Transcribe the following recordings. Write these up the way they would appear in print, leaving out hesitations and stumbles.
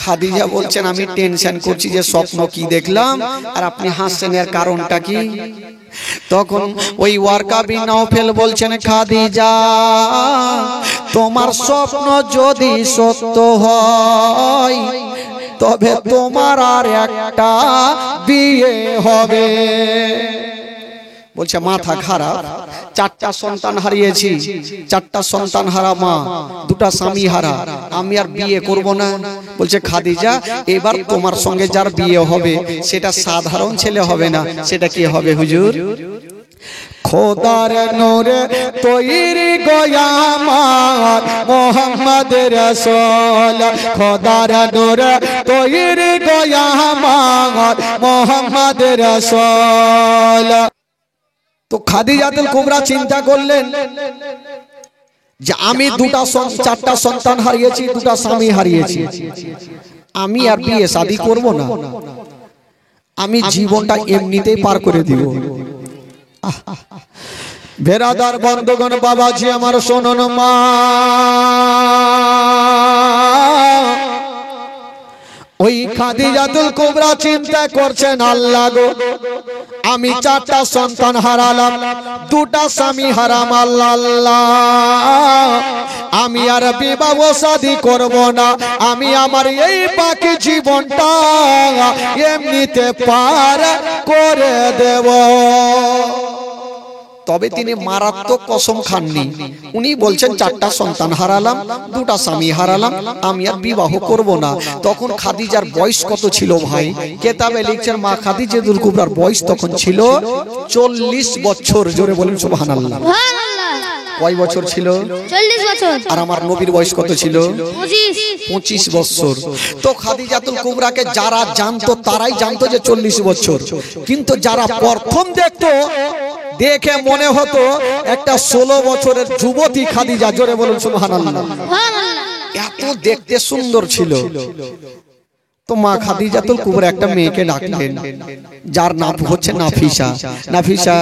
খাদিজা বলছেন আমি টেনশন করছি যে স্বপ্ন কি দেখলাম, আর আপনি হাসছেন, এর কারণটা কি? তখন ওই ওয়ারকা বিন নাওফেল বলছেন, খাদিজা তোমার স্বপ্ন যদি সত্য হয় তবে তোমার আর একটা বিয়ে হবে। বলছে মাথা খারাপ, চারটা সন্তান হারিয়েছি, চারটা সন্তান হারা মা, দুটা স্বামী হারা, আমি আর বিয়ে করব না। বলছে খাদিজা এবার তোমার সঙ্গে যার বিয়ে হবে সেটা সাধারণ ছেলে হবে না, সেটা কি হবে হুজুর? খোদার নূরে তৈরি গোয়ামার মোহাম্মদ রাসূল, খোদার নূরে তৈরি গোয়ামার মোহাম্মদ রাসূল। তো খাদিজাতুল কুবরা চিন্তা করলেন যে আমি চারটা সন্তান হারিয়েছি, দুটা স্বামী হারিয়েছি, আমি আর বিয়ে শাদী করব না, আমি জীবনটা এমনিতেই পার করে দিব। বেরাদার বন্ধুগণ, বাবাজি আমার শোনুন, মা ওই খাদিজাতুল কুবরা চিন্তা করছেন, আল্লাহ গো আমি চারটা সন্তান হারালাম, দুটা স্বামী হারাম, আল্লাহ আমি আর বিবাহ শাদী করব না, আমি আমার এই বাকি জীবনটা এমনিতে পার করে দেব। তবে তিনি মারাত্মক কসম খাননি, উনি বলছেন চারটা সন্তান হারালাম, দুটা স্বামী হারালাম, আমি আর বিবাহ করব না। তখন খাদিজার বয়স কত ছিল ভাই? কেতাবে লিখছেন মা খাদিজাতুল কুবরার বয়স তখন ছিল 40 বছর। জোরে বলেন সুবহানাল্লাহ। কয় বছর ছিল? 40 বছর। আর আমার নবীর বয়স কত ছিল? 25 বছর। তো খাদিজাতুল কুবরাকে যারা জানতো তারাই জানতো যে 40 বছর, কিন্তু যারা প্রথম দেখতো দেখে মনে হতো একটা 16 বছরের যুবতী খাদিজা। জোরে বলুন সুবহানাল্লাহ। এত দেখতে সুন্দর ছিল। তো মা খাদিজাতুল কুবরা একটা মেয়েকে ডাকলেন, যার নাম হচ্ছে নাফিসা। নাফিসা,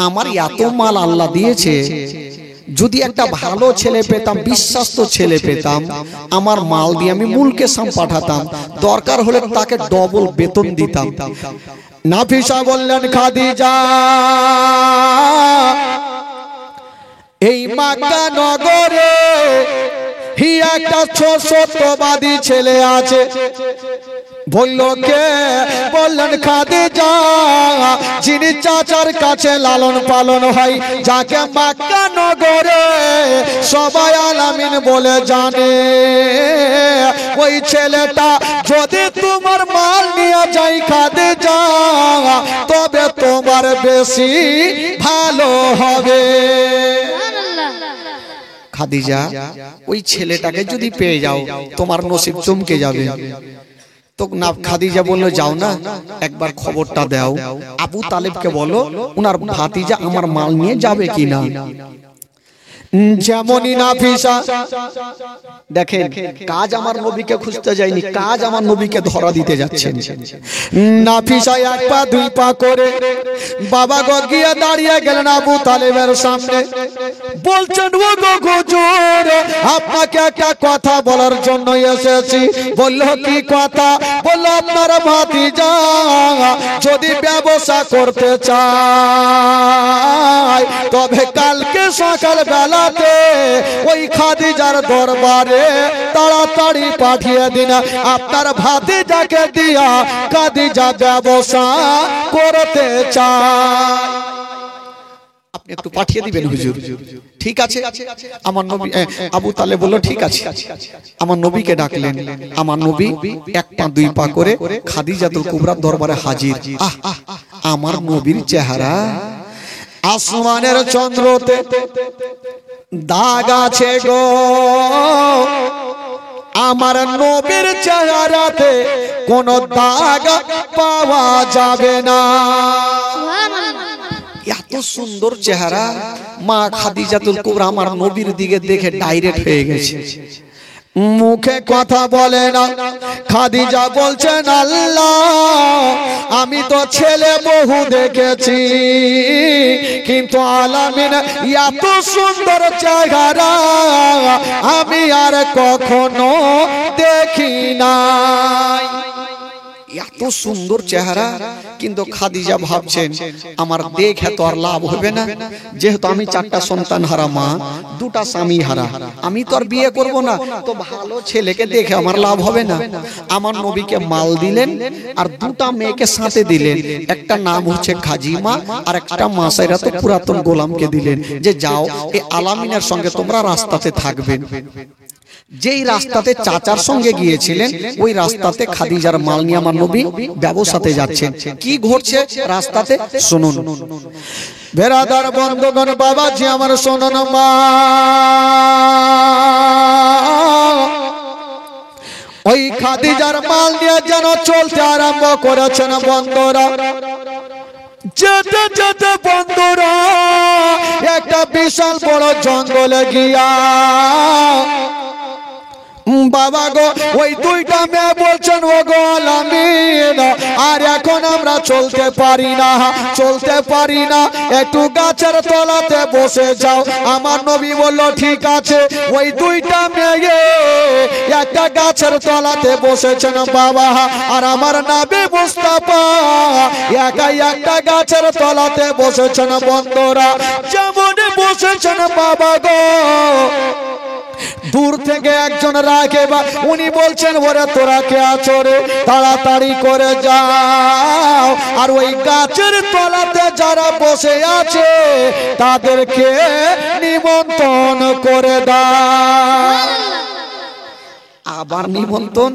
আমার এত মাল আল্লাহ দিয়েছে, যদি একটা ভালো ছেলে পেতাম, বিশ্বাস্ত ছেলে পেতাম, আমার মাল দিয়ে আমি মুলকে সাম পাঠাতাম, দরকার হলে তাকে ডবল বেতন দিতাম। নাফিসা বললেন, খাদিজা এই মক্কা নগরে একটা সত্যবাদী ছেলে আছে। বলল কে? বললেন খাদিজা, যিনি চাচার কাছে লালন পালন হয়, যাকে মক্কা নগরে সবাই আলামিন বলে জানে। ওই ছেলেটা যদি তোমার মাল নিয়ে যায় খাদিজা, তবে তোমার বেশি ভালো হবে। খাদিজা ওই ছেলেটাকে যদি পেয়ে যাও তোমার নসিব চমকে যাবে। তো না, খাদিজা বললো যাও না, একবার খবরটা দাও, আবু তালেবকে বলো উনার ভাতিজা আমার মাল নিয়ে যাবে কিনা। যেমনই নাফিসা, দেখেন কাজ আমার নবীকে খুঁজতে যায়নি, কাজ আমার নবীকে ধরা দিতে যাচ্ছেন। নাফিসা এক পা দুই পা করে বাবা গো গিয়ে দাঁড়িয়ে গেলেন আবু তালেবের সামনে। বলছেন ও গো হুজুর, আপনাকে একটা কথা বলার জন্য এসেছি। বলল কি কথা? বলল আপনার ভাতিজা যদি ব্যবসা করতে চায় তবে কালকে সকাল বেলা ওই খাদিজার দরবারে তাড়াতাড়ি পাঠিয়ে দিন, আপনার ভাতিজাকে দিয়া খাদিজা ব্যবসা করতে চায়। আপনি একটু পাঠিয়ে দিবেন হুজুর। ঠিক আছে। আমার নবী আবু তালেব বলল ঠিক আছে। আমার নবীকে ডাকলেন। আমার নবী এক পা দুই পা করে খাদিজাতুল কুবরার দরবারে হাজির। আমার নবীর চেহারা আসমানের চন্দ্রতে দাগ আছে গো, আমার নবীর চেহারাতে কোন দাগ পাওয়া যাবে না। এত সুন্দর চেহারা। মা খাদিজাতুল কুবরা আমার নবীর দিকে দেখে ডাইরেক্ট হয়ে গেছে। মুখে কথা বলে না। খাদিজা বলছেন আল্লাহ আমি তো ছেলে বহু দেখেছি, কিন্তু আলামিন এত সুন্দর চেহারা আমি আর কখনো দেখি নাই। এত সুন্দর চেহারা, কিন্তু খাদিজা ভাবছেন আমার দেখে তো আর লাভ হবে না, যেহেতু আমি 4টা সন্তান হারা মা, 2টা স্বামী হারা, আমি তো আর বিয়ে করব না, তো ভালো ছেলেকে দেখে আমার লাভ হবে না। আমার নবীকে মাল দিলেন আর 2টা মেয়েকে সাথে দিলেন, একটা নাম হচ্ছে খাজিমা আর একটা মাসাইরা তো পুরাতন গোলামকে দিলেন, যে যাও এই আলামিনের সঙ্গে তোমরা রাস্তাতে থাকবে। যেই রাস্তাতে চাচার সঙ্গে গিয়েছিলেন ওই রাস্তাতে খাদিজার মাল নিয়ে আমার নবী ব্যবসাতে যাচ্ছেন। কি ঘটছে রাস্তাতে শুনুন। বেরাদার বন্ধুগণ, বাবাজি আমার শুনুন, মা ওই খাদিজার মাল নিয়ে যেন চলতে আরম্ভ করেছেন বন্ধুরা। যেতে যেতে বন্ধুরা একটা বিশাল বড় জঙ্গলে গিয়া বাবা গো ওই 2টা মেয়ে বলছেন ও গো আলামিন আর এখন আমরা চলতে পারি না, চলতে পারি না, একটু গাছের তলাতে বসে যাও। আমার নবী বলল ঠিক আছে। ওই 2টা মেয়ে একটা গাছের তলাতে বসেছেন বাবা, আর আমার নবী মুস্তাফা একাই একটা গাছের তলাতে বসেছেন বন্ধুরা। যেমন বসেছেন বাবা গো দূর থেকে একজন রাখেব, উনি বলছেন ওরে তোরা কে আছো রে, তাড়াতাড়ি করে যাও আর ওই গাছের তলাতে যারা বসে আছে তাদেরকে নিমন্ত্রণ করে দাও। আবার নিমন্ত্রণ,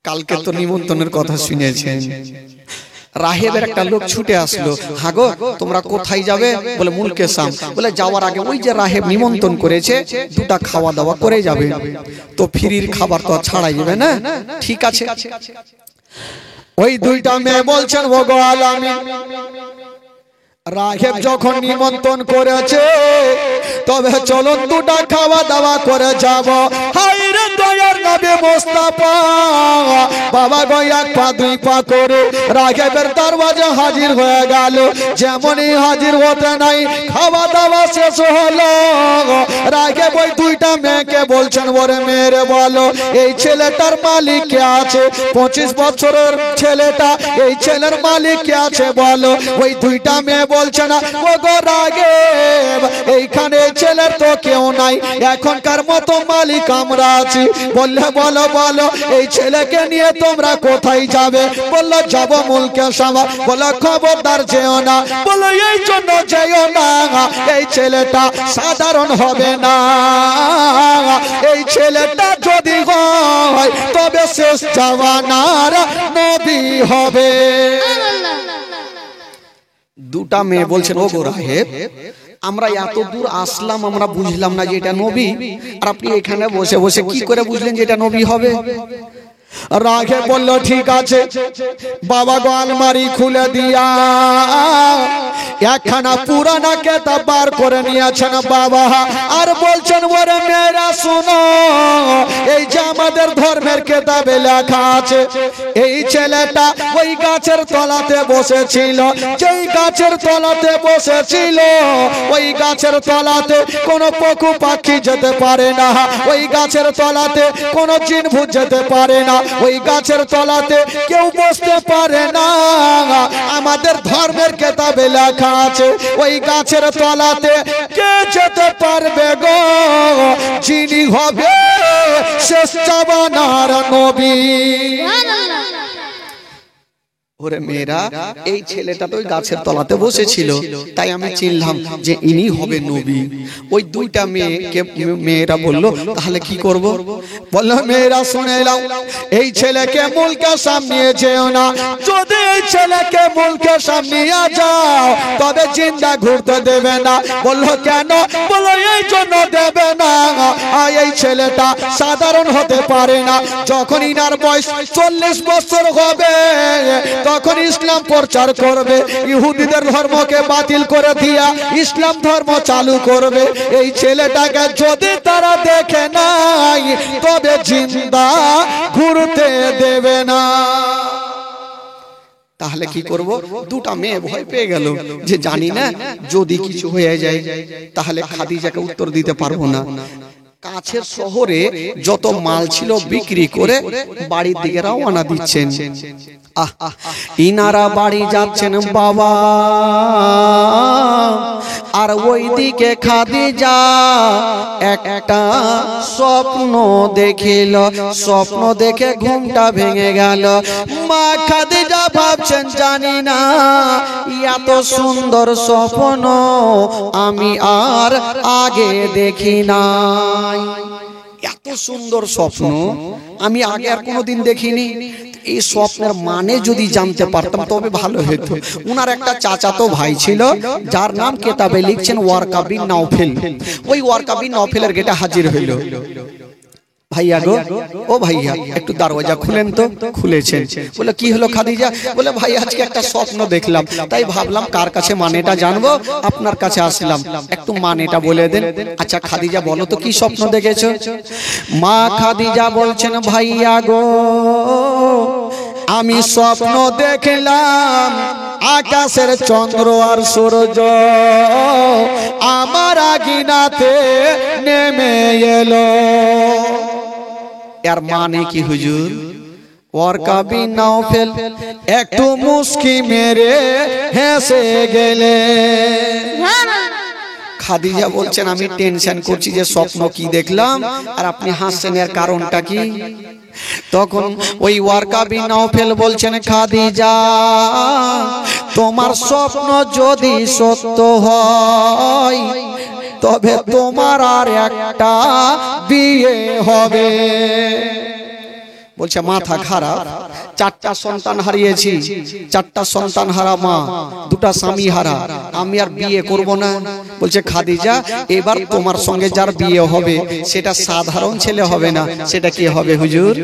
কালকে তো নিমন্ত্রণের কথা শুনেছেন। রাহেবের একটা লোক ছুটে আসলো, হাগো তোমরা কোথায় যাবে? বলে মুলকে শাম। বলে যাওয়ার আগে ওই যে রাহেব নিমন্ত্রণ করেছে 2টা খাওয়া দাওয়া করে যাবে, তো ফ্রির খাবার তো ছাড়াই যাবে না, ঠিক আছে। ওই 2টা মেয়ে বলছেন ও গো আলামিন রাহেব যখন নিমন্ত্রণ করেছে তবে চলুন 2টা খাওয়া দাওয়া করে যাব। হায় রে দয়ার নবী মুস্তাফা বাবা গো 1 পা 2 পা করে রাহেবের দরওয়াজা হাজির হয়ে গেল। যেমনই হাজির হতে নাই খাওয়া দাওয়া শেষ হলো। রাহেব ওই 2টা মেয়েকে বলছেন ওরে মেয়েরে বলো এই ছেলেটার মালিক কে আছে? 25 বছরের ছেলেটা, এই ছেলের মালিক কে আছে বলো। ওই 2টা মেয়ে বলছে না ও গো রাহেব এইখানে ছেলের তো কেউ নাই, এখনকার মতো মালিক আমরা আছি। বললে বলো বলো এই ছেলেকে নিয়ে তোমরা কোথায় যাবে? বললো যাবো মুলকে শাম। বলো খবরদার যেও না। বলো এই জন্য যেও না এই ছেলেটা সাধারণ হবে না, এই ছেলেটা যদি হয় তবে শেষ জামানার নবী হবে। 2টা মেয়ে বলছেন ও গো রাহেব আমরা এত দূর আসলাম, আমরা বুঝলাম না যে এটা নবী, আর আপনি এখানে বসে বসে কি করে বুঝলেন যে এটা নবী হবে? রাহেব বলল ঠিক আছে। বাবা গো আলমারি খুলে দিয়া একখানা পুরানা কিতাব বার করে নিয়েছেন বাবা, আর বলছেন ওরে মেয়েরা শোনো এই যে আমাদের ধর্মের কিতাবে লেখা আছে এই ছেলেটা ওই গাছের তলাতে বসেছিল, যেই গাছের তলাতে বসেছিল ওই গাছের তলাতে কোনো পশু পাখি যেতে পারে না, ওই গাছের তলাতে কোনো জিনভূত যেতে পারে না, ওই গাছের তলাতে কেউ বসতে পারে না। আমাদের ধর্মের কিতাবে লেখা আছে ওই গাছের তলাতে কে যেতে পারবে গো? যিনি হবে শেষ জামানার নবী। ওরে মেয়েরা এই ছেলেটা তো ওই গাছের তলাতে বসেছিল, তাই আমি চিনলাম যে ইনি হবে নবী। ওই 2টা মেয়েরা বলল তাহলে কি করব? বলল মেয়েরা শুনে নাও এই ছেলেকে মুলকে শাম নিয়ে যেও না, যদি এই ছেলেকে মুলকে শাম নিয়ে যাও তবে জিন্দা ঘুরতে দেবে না। বলল কেন? বলল এই জন্য দেবে না এই ছেলেটা সাধারণ হতে পারে না, যখন ইনার বয়স 40 বছর হবে তখন ইসলাম প্রচার করবে, ইহুদিদের ধর্মকে বাতিল করে দিয়া ইসলাম ধর্ম চালু করবে। এই ছেলেটাকে যদি তারা দেখে নাই তবে জিন্দা ঘুরতে দেবে না। তাহলে কি করব? দুটা মেয়ে ভয় পেয়ে গেল যে জানি না যদি কিছু হয়ে যায় তাহলে খাদিজাকে উত্তর দিতে পারবো না। কাছের শহরে যত মাল ছিল বিক্রি করে বাড়ির দিকে রওনা দিচ্ছেন। ইনারা বাড়ি যাচ্ছেন বাবা, আর ওইদিকে খাদিজা একটা স্বপ্ন দেখিল। স্বপ্ন দেখে ঘুমটা ভেঙে গেল। মা খাদিজা ভাবছেন জানি না এত সুন্দর স্বপ্ন আমি আর আগে দেখি নাই। এত সুন্দর স্বপ্ন আমি আগে আর কোনোদিন দেখিনি। এই স্বপ্নের মানে যদি জানতে পারতাম তবে ভালো হতো। উনার একটা চাচাতো ভাই ছিল যার নাম কেতাবে লিখছেন ওয়ারকা বিন নাওফেল। ওই ওয়ারকা বিন নাওফেলের গেটে হাজির হইল। ভাইয়া গো, ও ভাইয়া একটু দরজা খুলেন তো। খুলেছেন। বলে কি হলো খাদিজা? বলে ভাই আজকে একটা স্বপ্ন দেখলাম, তাই ভাবলাম কার কাছে মানেটা জানবো, আপনার কাছে আসলাম, একটু মানেটা বলে দেন। আচ্ছা খাদিজা বলো তো কি স্বপ্ন দেখেছো? মা খাদিজা বলছেন ভাইয়া গো আমি স্বপ্ন দেখলাম আকাশের চন্দ্র আর সূর্য আমার আগিনাতে নেমে এলো। এর মানে কি হুজুর? ওয়ারকা বিন নাওফেল একটু মুস্কি মেরে হেসে গেলে। খাদিজা বলছেন আমি টেনশন করছি যে স্বপ্ন কি দেখলাম আর আপনি হাসছেন, এর কারণটা কি? তখন ওই ওয়ারকা বিন নাওফেল বলছেন খাদিজা তোমার স্বপ্ন যদি সত্য হয় তবে তোমার আর একটা বিয়ে হবে। বলছে মাথা খারাপ, চারটা সন্তান হারিয়েছি, চারটা সন্তান হারা মা, দুটা স্বামী হারা, আমি আর বিয়ে করব না। বলছে খাদিজা এবার তোমার সঙ্গে যার বিয়ে হবে সেটা সাধারণ ছেলে হবে না, সেটা কি হবে হুজুর?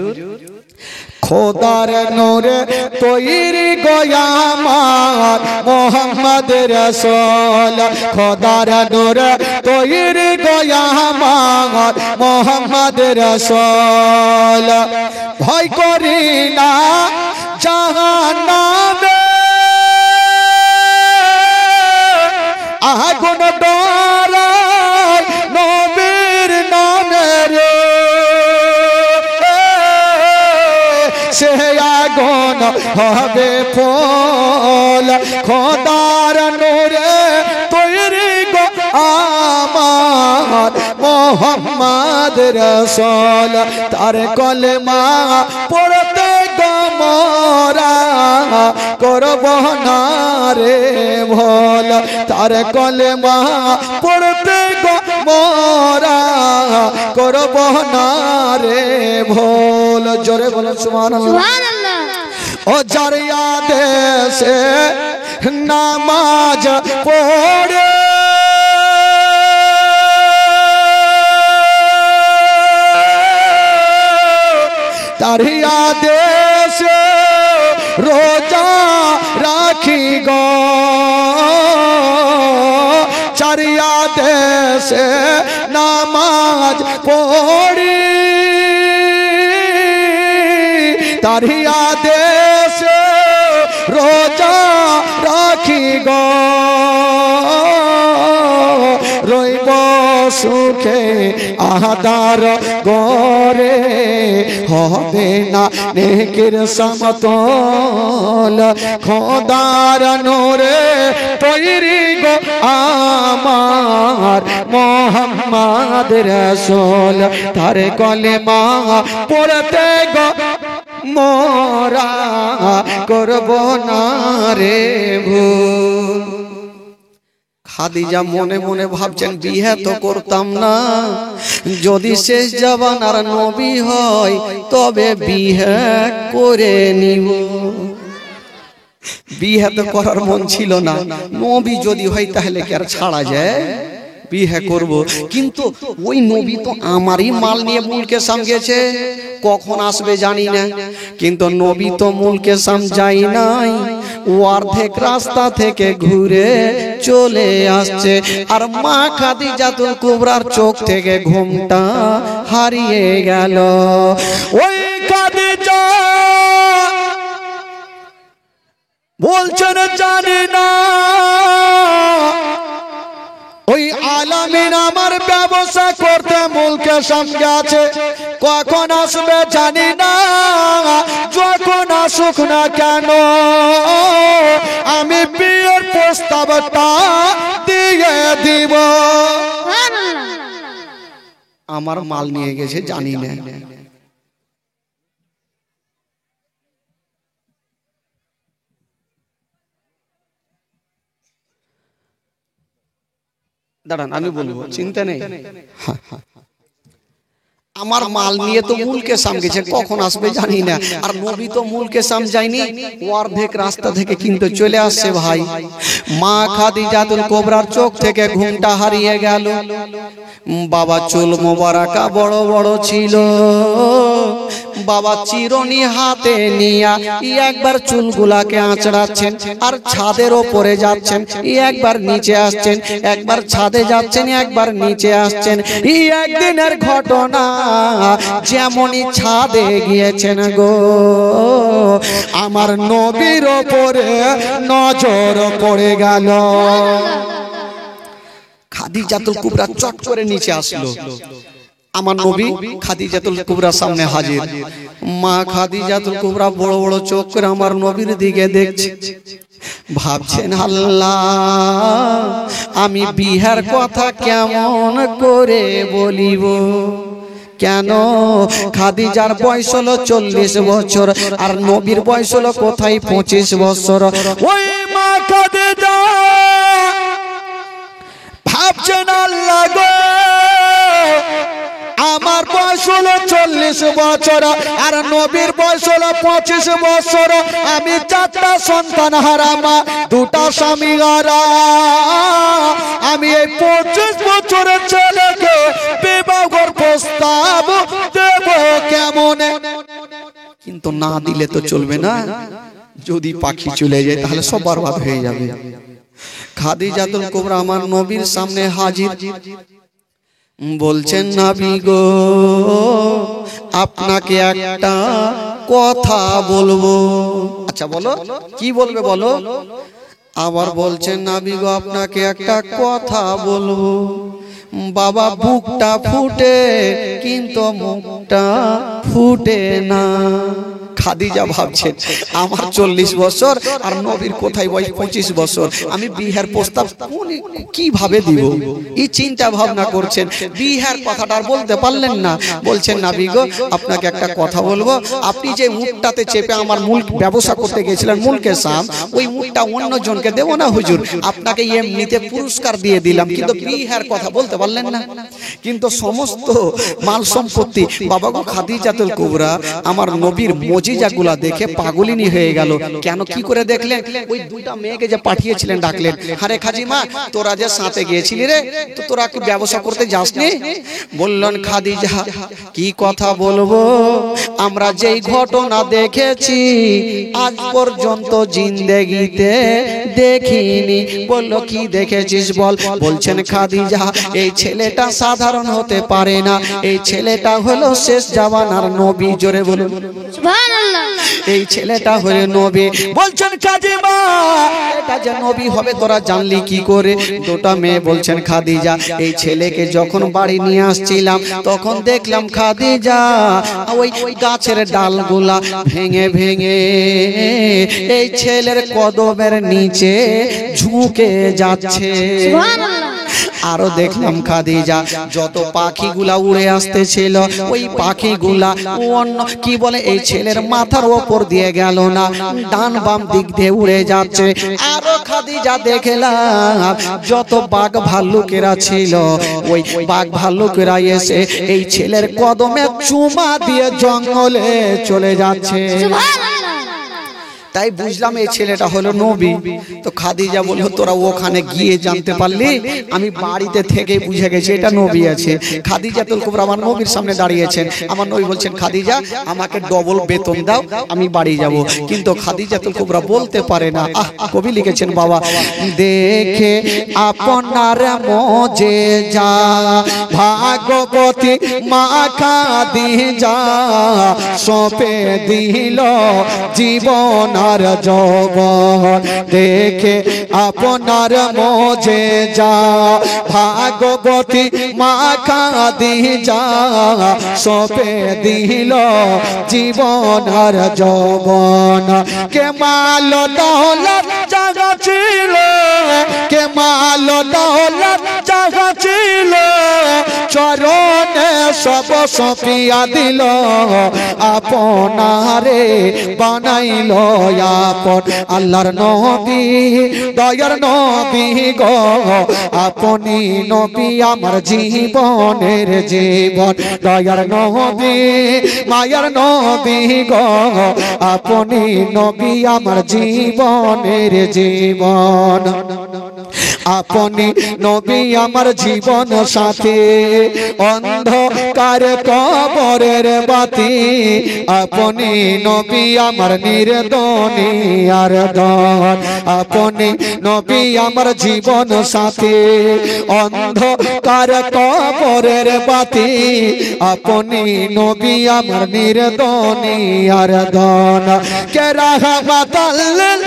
খোদার নূরে তৈরি গোয়ামার মোহাম্মদ রাসূল, খোদার নূরে তৈরি গোয়ামার মোহাম্মদ রাসূল। ভয় করি না জাহান্নামে আগুন ডরায় নবীর নামে রে, সে আগুন হবে ফল। খোদার নূরে তৈরি গো আমার মোহাম্মদ রাসূল, তার কলেমা পড়তে গো মোরা করব না রে ভোল, তার কলেমা পড়তে গো মোরা করব না রে ভোল। জোরে বলো সুবহানাল্লাহ। ও যার আদেশে নামাজ পড়ে তার আদেশে রোজা রাখি গো, চার আদেশে নামাজ পড়ি, তার আদেশে রোজা রাখি গো, রইব সুখে আদার গরে হবে না নেকের সমতল। খোদার নূরে তৈরি গো আমার মোহাম্মদ রাসূল, তার কলেমা পড়তে গো মোরা করব না রে ভুল। খাদিজা মনে মনে ভাবছেন বিয়ে তো করতাম না, যদি শেষ জামানার নবী হয় তবে বিয়ে করে নিব। বিয়ে তো করার মন ছিল না, নবী যদি হয় তাহলে কি আর ছাড়া যায়? বিয়ে করব। কিন্তু ওই নবী তো আমারই মাল নিয়ে মুলকে সাম গেছে, কখন আসবে জানি না। কিন্তু নবী তো মুলকে সাম যাই নাই, ও অর্ধেক রাস্তা থেকে ঘুরে চলে আসছে। আর মা খাদিজাতুল কুবরার চোখ থেকে ঘুমটা হারিয়ে গেল। ওই খাদিজা বলছেন জানি না ওই আলামিন আমার ব্যবসা করতে মুলকে সামনে আছে, কখন আসবে জানি না। যখন আসুক না কেন আমি বিয়ের প্রস্তাবটা দিয়ে দিব। আমার মাল নিয়ে গেছে জানি না। দাঁড়ান আমি বলবো, চিন্তা নেই। আমার মাল নিয়ে তো মুলকে সাম গেছে, কখন আসবে জানি না। আর নবী তো মুলকে সাম যায়নি, অর্ধেক রাস্তা থেকে কিন্তু চলে আসছে। ভাই মা খাদিজাতুল কুবরার চোখ থেকে ঘুমটা হারিয়ে গেল। বাবা চুল মোবারকা বড় বড় ছিল, বাবা চিরনি হাতে নিয়া একবার চুলগুলাকে আঁচড়াচ্ছেন, আর ছাদের ওপরে যাচ্ছেন, একবার নিচে আসছেন, একবার ছাদে যাচ্ছেন, একবার নিচে আসছেন। একদিনের ঘটনা, যেমনই ছাদে গিয়েছেন গো, আমার নবীর ওপরে নজর পড়ে গেল। খাদিজাতুল কুবরা চট করে নিচে আসলো। আমার নবী খাদিজাতুল কুবরার সামনে হাজির। মা খাদিজাতুল কুবরা বড় বড় চোখ করে আমার নবীর দিকে দেখছে, ভাবছেন আল্লাহ আমি বিহার কথা কেমন করে বলিব। কেন খাদিজার বয়স হলো 40 বছর, আর নবীর বয়স হলো কোথায় 25 বছর। ওই মা খাদিজা ভাবছেন আল্লাহ গো আমার বয়স হলো 40 বছর, আর নবীর বয়স হলো 25 বছর। আমি 4টা সন্তান হারা মা, 2টা স্বামী হারা। আমি এই 25 বছরের ছেলেকে বিবাহের প্রস্তাব দেব কেমনে? কিন্তু না দিলে তো চলবে না, যদি পাখি চলে যায় তাহলে সব বরবাদ হয়ে যাবে। খাদিজাতুল কুবরা আমার নবীর সামনে হাজির, বলছেন নবী গো আপনাকে একটা কথা বলবো। আচ্ছা বলো, কি বলবে বলো। আবার বলছেন নবী গো আপনাকে একটা কথা বলবো। বাবা বুকটা ফুটে কিন্তু মুখটা ফুটে না। খাদিজা ভাবছেন আমার 40 বছর আর নবীর কোথায় বয়স 25 বছর, আমি বিহার প্রস্তাব কিভাবে দিব, এই চিন্তা ভাবনা করছেন। বিহার কথাটা আর বলতে পারলেন না। বলছেন নবী গো আপনাকে একটা কথা বলবো। আপনি যে মুখটাতে চেপে আমার মূল ব্যবসা করতে গেছিলেন মুলকে সাম, ওই মুখটা অন্য জনকে দেব না হুজুর, আপনাকে এমনিতে পুরস্কার দিয়ে দিলাম, কিন্তু বিহার কথা বলতে পারলেন না। কিন্তু সমস্ত মাল সম্পত্তি বাবা গো খাদিজাতুল কুবরা আমার নবীর মজিজাগুলা দেখে পাগলিনী হয়ে গেল। কেন কি করে দেখলেন? ওই 2টা মেয়েকে যে পাঠিয়েছিলেন ডাকলেন, আরে খাজিমা তোরা যে সাথে গিয়েছিলি রে, তো তোরা কি ব্যবসা করতে যাসনি? বললেন খাদিজা কি কথা বলবো, আমরা যেই ঘটনা দেখেছি আজ পর্যন্ত জিন্দেগিতে দেখিনি। বলল কি দেখেছিস বল। বলছেন খাদিজা এই ছেলেটা সাধারণ হতে পারে না, এই ছেলেটা হলো শেষ জামানার নবী। জোরে বলুন সুবহানাল্লাহ। এই ছেলেটা হলো নবী। বলছেন খাদিজা এটা যে নবী হবে তোরা জানলি কি করে? 2টা মেয়ে বলছেন খাদিজা এই ছেলেকে যখন বাড়ি নিয়ে আসছিলাম তখন দেখলাম খাদিজা ওই গাছের ডালগুলা ভেঙে ভেঙে এই ছেলের কদমের নিচে ঝুঁকে যাচ্ছে। সুবহানাল্লাহ। আরো দেখলাম খাদিজা যত পাখিগুলা উড়ে আসতেছিল ওই পাখিগুলা অন্য কি বলে এই ছেলের মাথার উপর দিয়ে গেল না, ডান বাম দিক দিয়ে উড়ে যাচ্ছে। আরো খাদিজা দেখলাম যত বাঘ ভাল্লুকেরা ছিল ওই বাঘ ভাল্লুকেরা এসে এই ছেলের কদমে চুমা দিয়ে জঙ্গলে চলে যাচ্ছে। তাই বুঝলাম এই ছেলেটা হলো নবী। তো খাদিজা বলল তোরা ওখানে গিয়ে জানতে পারলি, আমি বাড়িতে থেকে বুঝে গেছি এটা নবী আছে। খাদিজাতুল কুবরা আমার নবীর সামনে দাঁড়িয়েছেন, আমার নবী বলছেন খাদিজা আমাকে ডবল বেতন দাও, আমি বাড়ি যাব। কিন্তু খাদিজাতুল কুবরা বলতে পারে না। কবি লিখেছেন বাবা, দেখে আপনার মোজেজা ভাগবতী মা খাদিজা সপে দিল জীবন আর যৌবন। দেখে আপনার মোজেজা ভাগবতী মা খাদিজা সপে দিল জীবন আর যৌবন। কে মাল দৌলত জাগা ছিল, কে মাল দৌলত জাগা ছিল, চরণে সব সপিয়া দিল, আপনারে বানাইল আপন। আল্লাহর নবী দয়ার নবী গো, আপনি নবী আমার জীবনের জীবন। দয়ার নবী মায়ার নবী গো, আপনি নবী আমার জীবনের জীবন। আপনি নবী আমার জীবন সাথী, অন্ধকার কবরের বাতি, আপনি নবী আমার নির্দনী আর দন। আপনি নবী আমার জীবন সাথী, অন্ধকার কবরের বাতি, আপনি নবী আমার নির্দনী আর দন। কে রাহমাতাল লিল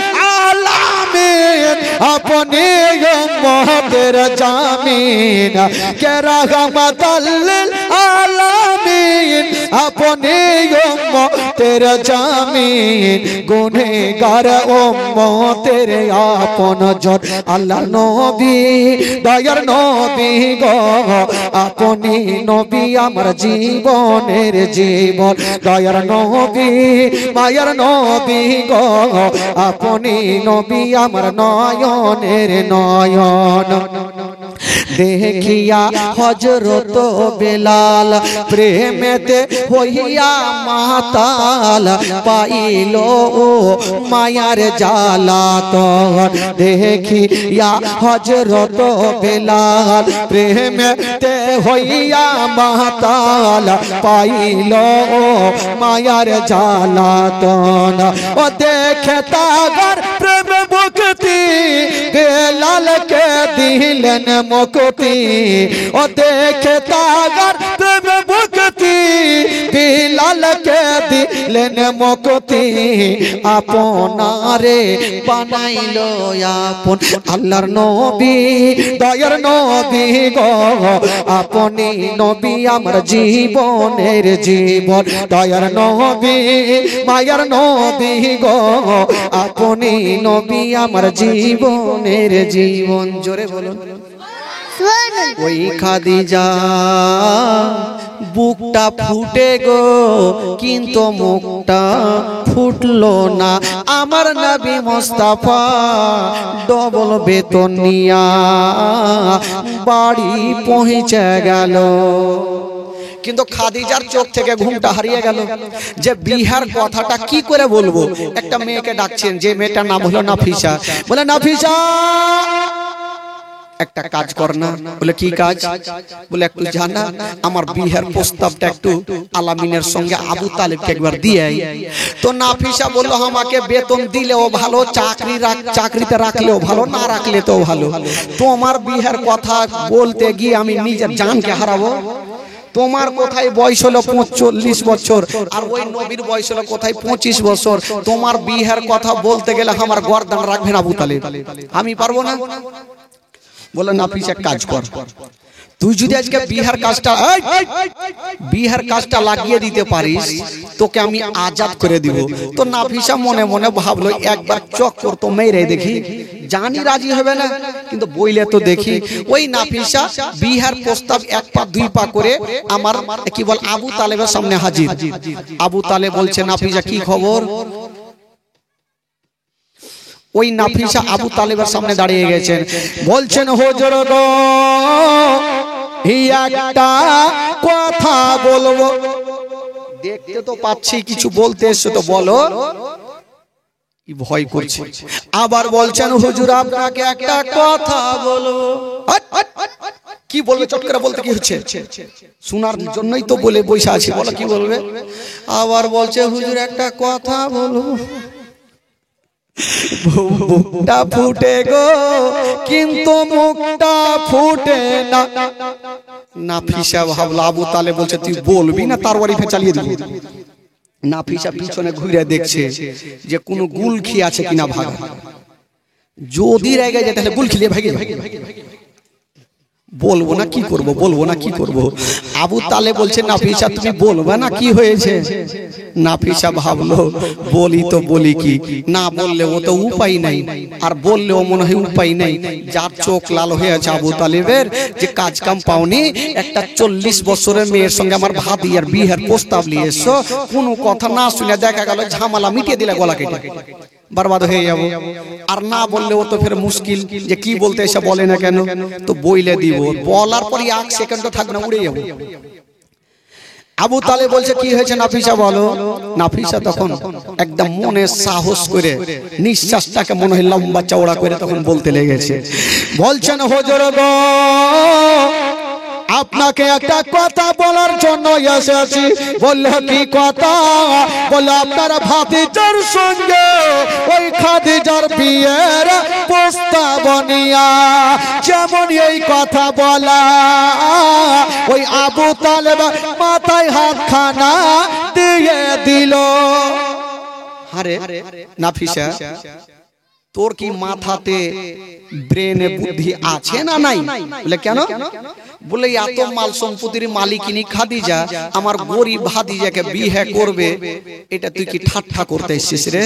আলামিন, আপনি উম্মতের জামিন। কে রাহমাতাল লিল আলামিন, আপনি উম্মতের জামিন। গুনেহগার উম্মতের আপনজন। আল্লাহর নবী দয়ার নবী গো, আপনি নবী আমার জীবনের জীবন। দয়ার নবী মায়ার নবী গো, আপনি নবী আমার নয়নের নয়ন। দেখিয়া হযরত বেলাল প্রেমেতে হইয়া মাতাল, পাইল মায়ার জালাতন। দেখিয়া হযরত বেলাল প্রেমেতে হইয়া মাতাল, পাইল মায়ার জালাতন। ও দেখে তাগর প্রেম ভক্তি, বেলালকে দিলেন মুক্তি। ও দেখে তাগর প্রেম ভক্তি, বেলালকে দিলেন মুক্তি। আপনারে বানাইল আপন। আল্লাহর নবী দয়ার নবী গো, আপনি নবী আমার জীবনের জীবন। দয়ার নবী মায়ার নবী গো, আপনি নবী আমার জীবনের জীবন। জোরে বলুন। ওই খাদিজা বুকটা ফুটে গো, কিন্তু মুখটা ফুটলো না। আমার নবী মুস্তাফা ডবল বেতন নিয়া বাড়ি পৌঁছে গেল। কিন্তু খাদিজার চোখ থেকে ঘুমটা হারিয়ে গেল যে বিহার কথাটা কি করে বলবো। একটা মেয়েকে ডাকছেন, যে মেয়েটার নাম হলো নাফিসা। বলে নাফিসা একটা কাজ কর না। বলে কি কাজ? বলে একটু জানা আমার বিহার প্রস্তাবটা একটু আলামিনের সঙ্গে আবু তালেবকে একবার দিয়ে। তো নাফিসা বলল আমাকে বেতন দিলেও ভালো, চাকরিতে রাখলেও ভালো, না রাখলে তো ভালো। তোমার বিহার কথা বলতে গিয়ে আমি নিজের জানকে হারাবো? তোমার কোথায় বয়স হলো 45 বছর, আর ওই নবীর বয়স হলো কোথায় 25 বছর। তোমার বিহার কথা বলতে গেলে আমার গর্দান রাখবেন আবু তালেব, আমি পারবো না। বলে নাফিসা কাজ কর, তুই যদি আজকে বিহার কাজটা লাগিয়ে দিতে পারিস, তোকে আমি আজাদ করে দিব। তো নাফিসা মনে মনে ভাবলো একবার চক্কর তো মেরে দেখি, জানি রাজি হবে না, কিন্তু বইলে তো দেখি। ওই নাফিসা বিহার প্রস্তাব এক পা দুই পা করে আমার কি বল আবু তালেবের সামনে হাজির। আবু তালেব বলছে নাফিসা কি খবর? ওই নাফিসা আবু তালেবের সামনে দাঁড়িয়ে গেছেন, বলছেন হুজুর গো একটা কথা বলবো। দেখতে তো পাচ্ছি কিছু বলতে এসছো, তো বলো। ভয় করছে। আবার বলছেন হুজুর আপনাকে একটা কথা বলবো। কি বলবে চট করে বলতে কি হচ্ছে? শোনার জন্যই তো বলে বসে আছি, বলো কি বলবে? আবার বলছে হুজুর একটা কথা বলবো। বুকটা ফুটে গো কিন্তু মুখটা ফুটে না। নাফিসা ভাবলো আবু তালেব বলছে তুই বলবি না তার বাড়ি চালিয়ে দিবি। নাফিসা পিছনে ঘুরে দেখছে যে কোনো গুলখি আছে কিনা ভাগা, যদি রেগে যায় তাহলে গুলখি নিয়ে ভাগে। বলবো না কি করব, বলবো না কি করব। আবু তালেব বলছে নাফিসা তুমি বলবে না কি হয়েছে? নাফিসা ভাবলো বলি তো বলি কি, না বললে ও তো উপায় নাই, আর বললেও মনে হয় উপায় নাই। যার চোখ লাল হয়ে আছে আবু তালেবের যে কাজ কাম পাওনি, একটা 40 বছরের মেয়ের সঙ্গে আমার ভাদিয়ার বিয়ের প্রস্তাব নিয়ে এসো, কোনো কথা না শুনে দেখা গেল ঝামেলা মিটিয়ে দিলে গলা কেটে বরবাদ হয়ে যাব। আর না বললে ও তো ফের মুশকিল যে কি বলতে এসে বলে না কেন, তো বইলে দিব। বলার পর 1 সেকেন্ডও থাকবে না, উড়ে যাব। আবু তালেব বলছে কি হয়েছে নাফিসা বলো। নাফিসা তখন একদম মনে সাহস করে নিঃশ্বাসটাকে মনে হয় লম্বা চওড়া করে তখন বলতে লেগেছে। বলছেন হুজুর গো আপনাকে একটা কথা বলার জন্য এসেছি। বললো কি কথা? বললো আপনার ভাতিজার সঙ্গে ওই খাদিজার বিয়ের প্রস্তাব নিয়া যেমন এই কথা বলা, ওই আবু তালেব মাথায় হাতখানা দিয়ে দিল। আরে নাফিসা তোর কি মাথাতে ব্রেনে বুদ্ধি আছে না নাই? বলে কেন? বলে এত মাল সম্পত্তির মালিকিনী খাদিজা আমার গরিব ভাতিজাকে বিয়ে করবে, এটা তুই কি ঠাট্টা করতে এসেছিস রে?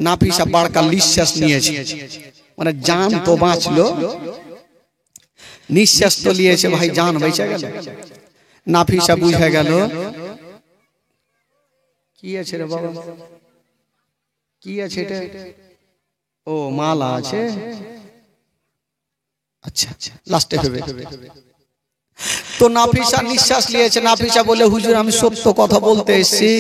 নাফিসা বাড়কা নিঃশ্বাস নিয়েছে, মানে জান তো বাঁচলো, নিঃশ্বাস তো নিয়েছে ভাই, জান বেঁচে গেল। নাফিসা বুঝে গেল কি আছে রে বাবা, কি আছে এটা? ও মালা আছে, আচ্ছা লাস্টে হবে। তো নাফিসা নিঃশ্বাস নিয়েছে। নাফিসা বলে হুজুর আমি সত্য কথা বলতে এসেছি।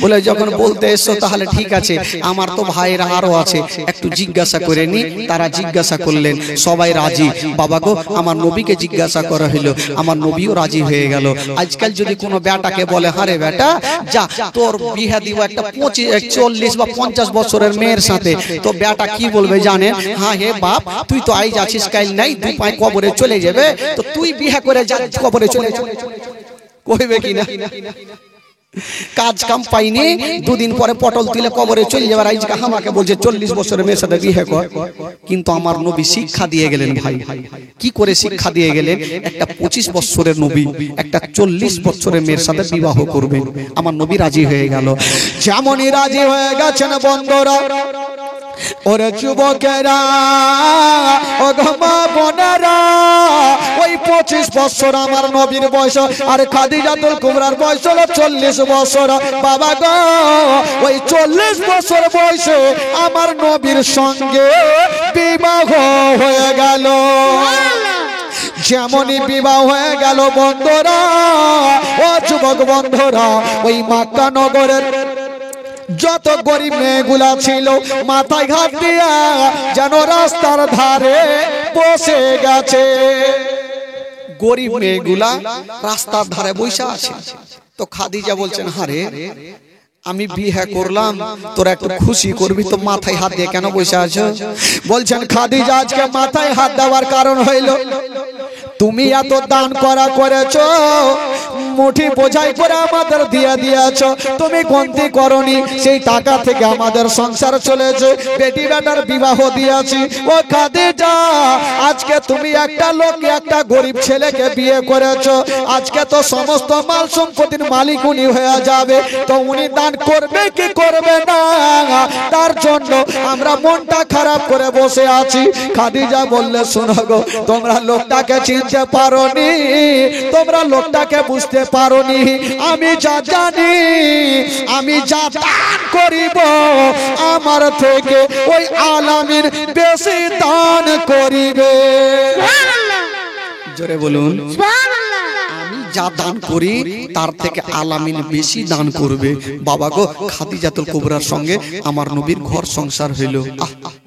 বলে যখন বলতে এসছো তাহলে ঠিক আছে, আমার তো ভাইরা আরো আছে, একটু জিজ্ঞাসা করে নি। তারা জিজ্ঞাসা করলেন, সবাই রাজি। বাবা গো আমার নবীকে জিজ্ঞাসা করা হলো, আমার নবীও রাজি হয়ে গেল। আজকাল যদি কোনো বেটাকে বলে হারে বেটা যা তোর বিয়ে দিব একটা 40 বা 50 বছরের মেয়ের সাথে, তো বেটা কি বলবে জানেন? হ্যাঁ হে বাপ তুই তো আইজ আছিস কাল নাই, 2 পায়ে কবরে চলে যাবে, তো তুই বিয়ে করে যা কবরে চলে যা, কইবে কিনা? কাজ কাম পাইনি, 2 দিন পরে পটল তুলে কবরে চলে যাবার আইজকে আমাকে বলছে 40 বছরের মেয়ের সাথে বিয়ে কর। কিন্তু আমার নবী শিক্ষা দিয়ে গেলেন ভাই। কি করে শিক্ষা দিয়ে গেলেন? একটা 25 বছরের নবী একটা 40 বছরের মেয়ের সাথে বিবাহ করবে। আমার নবী রাজি হয়ে গেল। যেমনই রাজি হয়ে গেছেন বন্ধুরা, ওরে যুবকেরা ও মা বোনেরা, ওই 25 বছর আমার নবীর বয়স আর খাদিজাতুল কুবরার বয়স হলো 40 বছর। বাবা গো ওই 40 বছর বয়সে আমার নবীর সঙ্গে বিবাহ হয়ে গেল। যেমনই বিবাহ হয়ে গেল বন্ধুরা, ও যুবক বন্ধুরা, ওই মক্কা নগরের যত গরিব মেয়েগুলা ছিল মাথায় হাত দিয়া যেন রাস্তার ধারে বসে গেছে। গরিব মেয়েগুলা রাস্তার ধারে বসে আছে। তো খাদিজা বলছেন হারে আমি বিয়ে করলাম, তোরা একটু খুশি করবি, তো মাথায় হাত দিয়ে কেন বসে আছো? বলছেন খাদিজা আজকে মাথায় হাত দেওয়ার কারণ হইল তুমি এত দান করা করেছো, মুঠি বোঝাই করে আমাদের দিয়ে দিয়েছো, তুমি গন্তি করনি, সেই টাকা থেকে আমাদের সংসার চলেছে, বেটি বেটার বিবাহ দিয়েছি। ও খাদিজা আজকে তুমি একটা লোক একটা গরিব ছেলেকে বিয়ে করেছো, আজকে তো সমস্ত মাল সম্পত্তির মালিক উনি হয়ে যাবে, তো উনি দান করবে কি করবে না, তার জন্য আমরা মনটা খারাপ করে বসে আছি। খাদিজা বললে শোনো গো, তোমরা লোকটাকে চিনতে পারোনি, তোমরা লোকটাকে বুঝতে পারোনি, আমি যা জানি, আমি যা দান করিব আমার থেকে ওই আলামিন বেশি দান করিবে। জোরে বলুন। আমি যা দান করি তার থেকে আলামিন বেশি দান করবে। বাবা গো, খাদিজাতুল কুবরার সঙ্গে আমার নবীর ঘর সংসার হইল।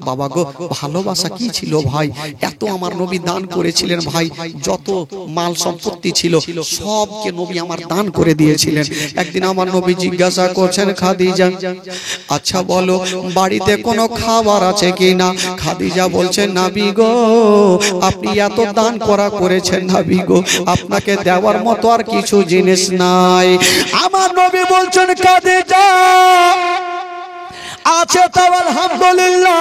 বাবা গো, ভালোবাসা কি ছিল ভাই, এত আমার নবী দান করেছিলেন ভাই, যত মাল সম্পত্তি ছিল সবকে নবী আমার দান করে দিয়েছিলেন। একদিন আমার নবী জিজ্ঞাসা করছেন, খাদিজা আচ্ছা বলো বাড়িতে কোনো খাবার আছে কিনা? খাদিজা বলছেন, নবী গো আপনি এত দান করেছেন নবী গো, আপনাকে দেওয়ার মতো আর কিছু জিনিস নাই। আমার নবী বলছেন, খাদিজা আছে তাও আলহামদুলিল্লাহ,